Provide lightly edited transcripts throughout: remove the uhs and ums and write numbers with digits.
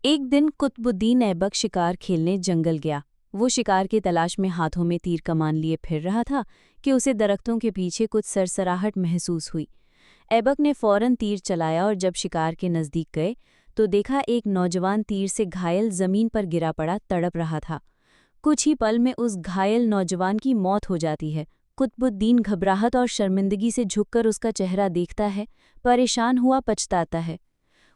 ایک دن قطبالدین ایبک شکار کھیلنے جنگل گیا۔ وہ شکار کی تلاش میں ہاتھوں میں تیر کمان لیے پھر رہا تھا کہ اسے درختوں کے پیچھے کچھ سرسراہٹ محسوس ہوئی۔ ایبک نے فوراً تیر چلایا اور جب شکار کے نزدیک گئے تو دیکھا ایک نوجوان تیر سے گھائل زمین پر گرا پڑا تڑپ رہا تھا۔ کچھ ہی پل میں اس گھائل نوجوان کی موت ہو جاتی ہے۔ قطبالدین گھبراہٹ اور شرمندگی سے جھک کر اس کا چہرہ دیکھتا ہے، پریشان ہوا پچھتاتا ہے۔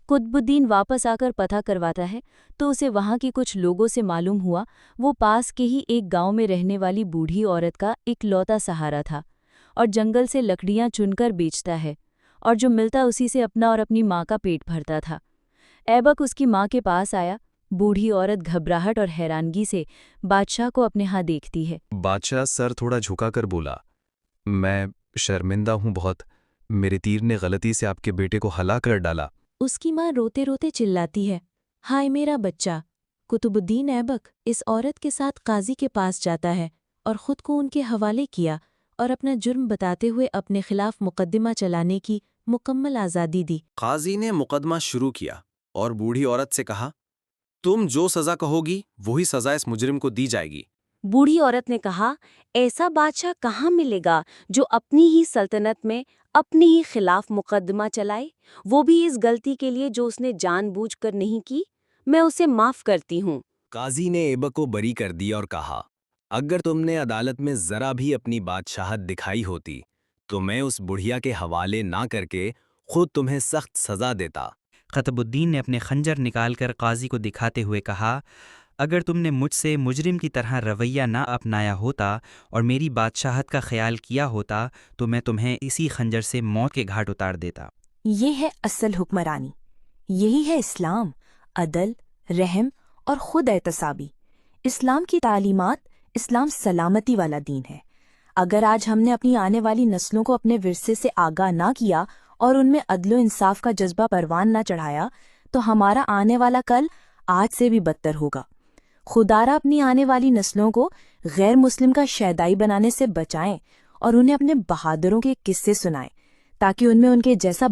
قطبالدین واپس آ کر پتہ کرواتا ہے تو اسے وہاں کے کچھ لوگوں سے معلوم ہوا وہ پاس کے ہی ایک گاؤں میں رہنے والی بوڑھی عورت کا اکلوتا سہارا تھا اور جنگل سے لکڑیاں چن کر بیچتا ہے، اور جو ملتا اسی سے اپنا اور اپنی ماں کا پیٹ بھرتا تھا۔ ایبک اس کی ماں کے پاس آیا۔ بوڑھی عورت گھبراہٹ اور حیرانگی سے بادشاہ کو اپنے ہاں دیکھتی ہے۔ بادشاہ سر تھوڑا جھکا کر بولا، میں شرمندہ ہوں بہت، میرے تیر نے غلطی سے آپ کے بیٹے کو ہلا کر ڈالا۔ اس کی ماں روتے روتے چلاتی ہے، ہائے میرا بچہ۔ قطبالدین ایبک اس عورت کے ساتھ قاضی کے پاس جاتا ہے اور خود کو ان کے حوالے کیا اور اپنا جرم بتاتے ہوئے اپنے خلاف مقدمہ چلانے کی مکمل آزادی دی۔ قاضی نے مقدمہ شروع کیا اور بوڑھی عورت سے کہا، تم جو سزا کہو گی وہی سزا اس مجرم کو دی جائے گی۔ بوڑھی عورت نے کہا، ایسا بادشاہ کہاں ملے گا جو اپنی ہی سلطنت میں اپنے ہی خلاف مقدمہ چلائے، وہ بھی اس غلطی کے لیے جو اس نے جان بوجھ کر نہیں کی؟ میں اسے معاف کرتی ہوں۔ قاضی نے ایبک کو بری کر دیا اور کہا، اگر تم نے عدالت میں ذرا بھی اپنی بادشاہت دکھائی ہوتی تو میں اس بڑھیا کے حوالے نہ کر کے خود تمہیں سخت سزا دیتا۔ قطبالدین نے اپنے خنجر نکال کر قاضی کو دکھاتے ہوئے کہا، اگر تم نے مجھ سے مجرم کی طرح رویہ نہ اپنایا ہوتا اور میری بادشاہت کا خیال کیا ہوتا تو میں تمہیں اسی خنجر سے موت کے گھاٹ اتار دیتا۔ یہ ہے اصل حکمرانی، یہی ہے اسلام، عدل، رحم اور خود احتسابی۔ اسلام کی تعلیمات، اسلام سلامتی والا دین ہے۔ اگر آج ہم نے اپنی آنے والی نسلوں کو اپنے ورثے سے آگاہ نہ کیا اور ان میں عدل و انصاف کا جذبہ پروان نہ چڑھایا تو ہمارا آنے والا کل آج سے بھی بدتر ہوگا۔ خدارا اپنی آنے والی نسلوں کو غیر مسلم کا شیدائی بنانے سے بچائیں اور انہیں اپنے بہادروں کے قصے سنائیں تاکہ ان میں ان کے جیسا